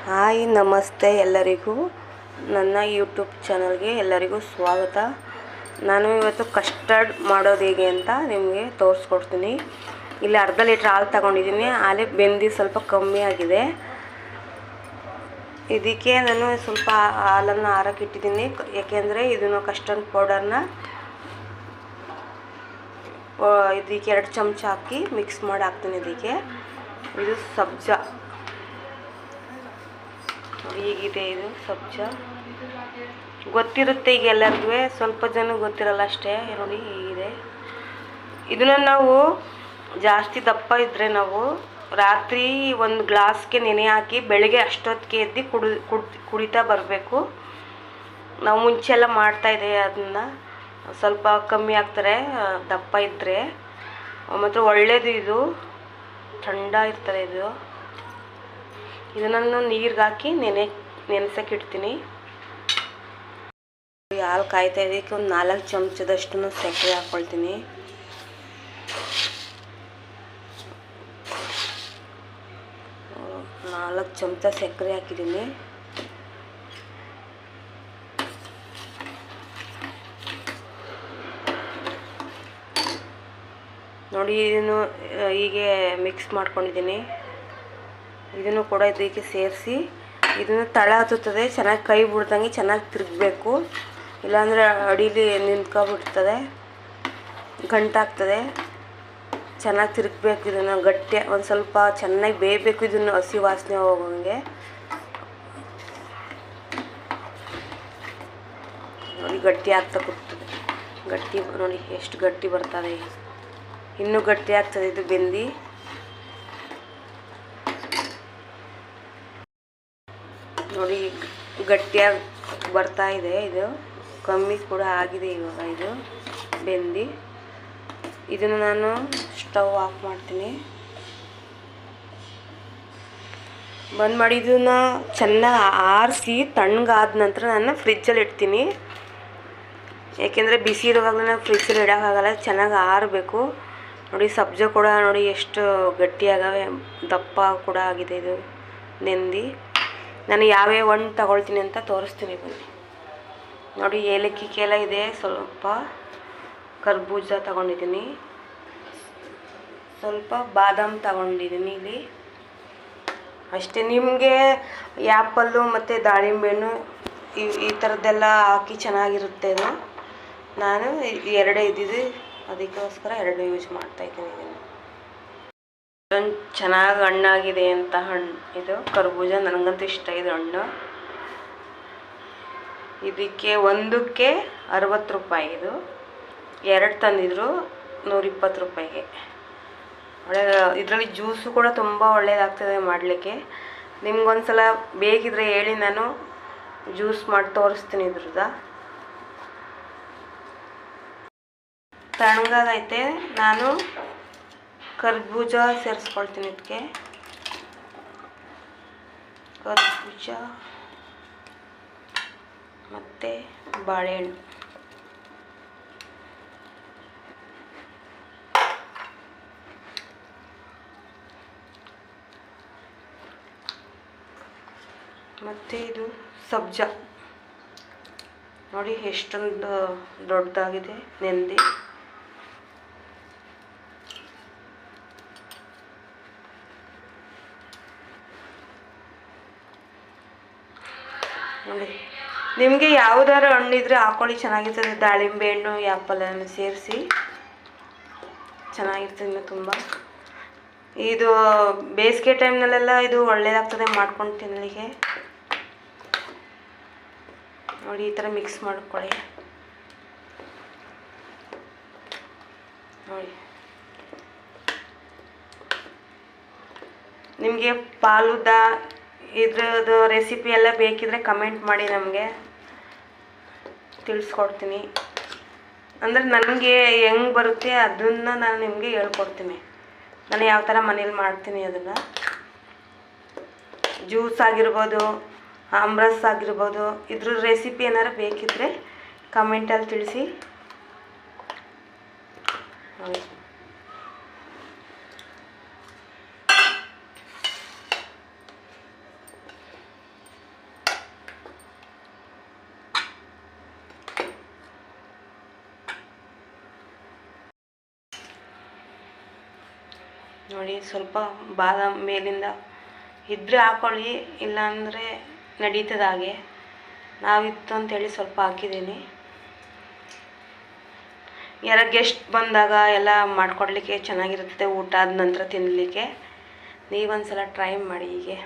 Hi ನಮಸ್ತೆ ಎಲ್ಲರಿಗೂ ನನ್ನ ಯೂಟ್ಯೂಬ್ ಚಾನಲ್ಗೆ ಎಲ್ಲರಿಗೂ ಸ್ವಾಗತ. ನಾನು ಇವತ್ತು ಕಸ್ಟರ್ಡ್ ಮಾಡೋದು ಹೇಗೆ ಅಂತ ನಿಮಗೆ ತೋರಿಸ್ಕೊಡ್ತೀನಿ. ಇಲ್ಲಿ ಅರ್ಧ ಲೀಟ್ರ್ ಹಾಲು ತಗೊಂಡಿದ್ದೀನಿ. ಹಾಲೇ ಬೆಂದಿ ಸ್ವಲ್ಪ ಕಮ್ಮಿ ಆಗಿದೆ. ಇದಕ್ಕೆ ನಾನು ಸ್ವಲ್ಪ ಹಾಲನ್ನು ಆರಕ್ಕೆ ಇಟ್ಟಿದ್ದೀನಿ, ಏಕೆಂದರೆ ಇದನ್ನು ಕಸ್ಟರ್ಡ್ ಪೌಡರ್ನ ಇದಕ್ಕೆ 2 ಚಮಚ ಹಾಕಿ ಮಿಕ್ಸ್ ಮಾಡಿ ಹಾಕ್ತೀನಿ. ಇದಕ್ಕೆ ಇದು ಸಬ್ಜಾ, ಹೀಗಿದೆ. ಇದು ಸಬ್ಜಾ ಗೊತ್ತಿರುತ್ತೆ ಈಗ ಎಲ್ಲರಿಗೂ, ಸ್ವಲ್ಪ ಜನ ಗೊತ್ತಿರಲ್ಲ ಅಷ್ಟೇ. ನೋಡಿ ಹೀಗಿದೆ. ಇದನ್ನು ನಾವು ಜಾಸ್ತಿ ದಪ್ಪ ಇದ್ದರೆ ನಾವು ರಾತ್ರಿ 1 ಗ್ಲಾಸ್ಗೆ ನೆನೆ ಹಾಕಿ ಬೆಳಗ್ಗೆ ಅಷ್ಟೊತ್ತಿಗೆ ಎದ್ದು ಕುಡಿತಾ ಬರಬೇಕು. ನಾವು ಮುಂಚೆ ಎಲ್ಲ ಮಾಡ್ತಾಯಿದ್ದೆ, ಅದನ್ನು ಸ್ವಲ್ಪ ಕಮ್ಮಿ ಆಗ್ತಾರೆ ದಪ್ಪ ಇದ್ದರೆ. ಮತ್ತು ಒಳ್ಳೆಯದು, ಇದು ಥಂಡ ಇರ್ತದೆ. ಇದನ್ನು ನೀರಿಗೆ ಹಾಕಿ ನೆನೆಸಕ್ಕೆ ಇಡ್ತೀನಿ. ಹಾಲು ಕಾಯ್ತಾ ಇದಕ್ಕೆ ಒಂದು 4 ಚಮಚದಷ್ಟು ಸಕ್ಕರೆ ಹಾಕ್ಕೊಳ್ತೀನಿ. ನಾಲ್ಕು ಚಮಚ ಸಕ್ಕರೆ ಹಾಕಿದ್ದೀನಿ. ನೋಡಿ, ಇದನ್ನು ಹೀಗೆ ಮಿಕ್ಸ್ ಮಾಡ್ಕೊಂಡಿದ್ದೀನಿ. ಇದನ್ನು ಕೂಡ ಇದಕ್ಕೆ ಸೇರಿಸಿ ಇದನ್ನು ತಳ ಹತ್ತುತ್ತದೆ. ಚೆನ್ನಾಗಿ ಕೈ ಬಿಡ್ದಂಗೆ ಚೆನ್ನಾಗಿ ತಿರುಗಬೇಕು, ಇಲ್ಲಾಂದರೆ ಅಡೀಲಿ ನಿಂತ್ಕೊಬಿಡ್ತದೆ, ಗಂಟಾಗ್ತದೆ. ಚೆನ್ನಾಗಿ ತಿರುಗಬೇಕು. ಇದನ್ನು ಗಟ್ಟಿ ಒಂದು ಸ್ವಲ್ಪ ಚೆನ್ನಾಗಿ ಬೇಯಬೇಕು. ಇದನ್ನು ಹಸಿ ವಾಸನೆ ಹೋಗೋಂಗೆ. ನೋಡಿ, ಗಟ್ಟಿ ಆಗ್ತಾ ಕೊಡ್ತದೆ. ಗಟ್ಟಿ ನೋಡಿ ಎಷ್ಟು ಗಟ್ಟಿ ಬರ್ತದೆ. ಇನ್ನೂ ಗಟ್ಟಿ ಆಗ್ತದೆ ಇದು ಬೆಂದಿ. ನೋಡಿ, ಗಟ್ಟಿಯಾಗಿ ಬರ್ತಾ ಇದೆ. ಇದು ಕಮ್ಮಿ ಕೂಡ ಆಗಿದೆ ಇವಾಗ. ಇದು ಬೆಂದಿ. ಇದನ್ನು ನಾನು ಸ್ಟವ್ ಆಫ್ ಮಾಡ್ತೀನಿ. ಬಂದ್ ಮಾಡಿ ಇದನ್ನು ಚೆನ್ನಾಗಿ ಆರಿಸಿ ತಣ್ಣಗಾದ ನಂತರ ನಾನು ಫ್ರಿಜ್ಜಲ್ಲಿ ಇಡ್ತೀನಿ. ಏಕೆಂದರೆ ಬಿಸಿ ಇರುವಾಗಲೇ ನಾವು ಫ್ರಿಜ್ಜಲ್ಲಿ ಇಡೋಕ್ಕಾಗಲ್ಲ, ಚೆನ್ನಾಗಿ ಆರಬೇಕು. ನೋಡಿ, ಸಬ್ಜಾ ಕೂಡ ನೋಡಿ ಎಷ್ಟು ಗಟ್ಟಿಯಾಗವೆ, ದಪ್ಪ ಕೂಡ ಆಗಿದೆ ಇದು ನೆಂದಿ. ನಾನು ಯಾವ್ಯಾವ ಹಣ್ಣು ತಗೊಳ್ತೀನಿ ಅಂತ ತೋರಿಸ್ತೀನಿ ಬನ್ನಿ. ನೋಡಿ, ಏಲಕ್ಕಿ ಎಲ್ಲ ಇದೆ, ಸ್ವಲ್ಪ ಕರ್ಬೂಜ ತಗೊಂಡಿದ್ದೀನಿ, ಸ್ವಲ್ಪ ಬಾದಾಮ್ ತಗೊಂಡಿದ್ದೀನಿ ಇಲ್ಲಿ ಅಷ್ಟೇ. ನಿಮಗೆ ಆ್ಯಪಲ್ಲು ಮತ್ತು ದಾಳಿಂಬೆ ಹಣ್ಣು ಈ ಥರದ್ದೆಲ್ಲ ಹಾಕಿ ಚೆನ್ನಾಗಿರುತ್ತೆ. ಇದು ನಾನು 2 ಇದ್ದಿದ್ದು, ಅದಕ್ಕೋಸ್ಕರ 2 ಯೂಸ್ ಮಾಡ್ತಾಯಿದ್ದೀನಿ. ಇದನ್ನು ಚೆನ್ನಾಗಿ ಹಣ್ಣಾಗಿದೆ ಅಂತ ಹಣ್ಣು ಇದು ಕರ್ಬೂಜ. ನನಗಂತೂ ಇಷ್ಟ ಇದು ಹಣ್ಣು. ಇದಕ್ಕೆ ಒಂದಕ್ಕೆ 60 ರೂಪಾಯಿ. ಇದು 2 ತಂದಿದ್ರು 120 ರೂಪಾಯಿಗೆ. ಒಳ್ಳೆ ಇದರಲ್ಲಿ ಜ್ಯೂಸು ಕೂಡ ತುಂಬ ಒಳ್ಳೆಯದಾಗ್ತದೆ ಮಾಡಲಿಕ್ಕೆ. ನಿಮ್ಗೊಂದ್ಸಲ ಬೇಕಿದ್ರೆ ಹೇಳಿ, ನಾನು ಜ್ಯೂಸ್ ಮಾಡಿ ತೋರಿಸ್ತೀನಿ. ಇದ್ರದ್ದು ತಣ್ಣಗಾಗೈತೆ. ನಾನು ಕರ್ಬೂಜ ಸೇರಿಸ್ಕೊಳ್ತೀನಿ. ಇದಕ್ಕೆ ಕರ್ಬೂಜ ಮತ್ತು ಬಾಳೆಹಣ್ಣು. ಮತ್ತು ಇದು ಸಬ್ಜಾ. ನೋಡಿ ಎಷ್ಟೊಂದು ದೊಡ್ಡದಾಗಿದೆ ನೆಂದಿ. ನೋಡಿ, ನಿಮಗೆ ಯಾವುದಾದ್ರು ಹಣ್ಣಿದ್ರೆ ಹಾಕ್ಕೊಳ್ಳಿ, ಚೆನ್ನಾಗಿರ್ತದೆ. ದಾಳಿಂಬೆ ಹಣ್ಣು, ಆ್ಯಪಲ್ ಅನ್ನು ಸೇರಿಸಿ ಚೆನ್ನಾಗಿರ್ತದೆ. ಇನ್ನು ತುಂಬ ಇದು ಬೇಸಿಗೆ ಟೈಮ್ನಲ್ಲೆಲ್ಲ ಇದು ಒಳ್ಳೆಯದಾಗ್ತದೆ ಮಾಡ್ಕೊಂಡು ತಿನ್ನಲಿಕ್ಕೆ. ನೋಡಿ, ಈ ಥರ ಮಿಕ್ಸ್ ಮಾಡ್ಕೊಳ್ಳಿ. ನೋಡಿ, ನಿಮಗೆ ಫಾಲೂದಾ ಇದ್ರದ್ದು ರೆಸಿಪಿ ಎಲ್ಲ ಬೇಕಿದ್ರೆ ಕಮೆಂಟ್ ಮಾಡಿ, ನಮಗೆ ತಿಳಿಸ್ಕೊಡ್ತೀನಿ. ಅಂದರೆ ನನಗೆ ಹೆಂಗೆ ಬರುತ್ತೆ ಅದನ್ನು ನಾನು ನಿಮಗೆ ಹೇಳ್ಕೊಡ್ತೀನಿ. ನಾನು ಯಾವ ಥರ ಮನೇಲಿ ಮಾಡ್ತೀನಿ ಅದನ್ನು. ಜ್ಯೂಸ್ ಆಗಿರ್ಬೋದು, ಆಮ್ರಸ್ ಆಗಿರ್ಬೋದು, ಇದ್ರ ರೆಸಿಪಿ ಏನಾರು ಬೇಕಿದ್ದರೆ ಕಮೆಂಟಲ್ಲಿ ತಿಳಿಸಿ. ನೋಡಿ ಸ್ವಲ್ಪ ಬಾದಾಮ್ ಮೇಲಿಂದ ಇದ್ದರೆ ಹಾಕೊಳ್ಳಿ, ಇಲ್ಲಾಂದರೆ ನಡೀತದೆ ಹಾಗೆ. ನಾವಿತ್ತು ಅಂತೇಳಿ ಸ್ವಲ್ಪ ಹಾಕಿದ್ದೀನಿ. ಯಾರ ಗೆಸ್ಟ್ ಬಂದಾಗ ಎಲ್ಲ ಮಾಡಿಕೊಡ್ಲಿಕ್ಕೆ ಚೆನ್ನಾಗಿರುತ್ತೆ, ಊಟ ಆದ ನಂತರ ತಿನ್ನಲಿಕ್ಕೆ. ನೀವೊಂದ್ಸಲ ಟ್ರೈ ಮಾಡಿ ಹೀಗೆ.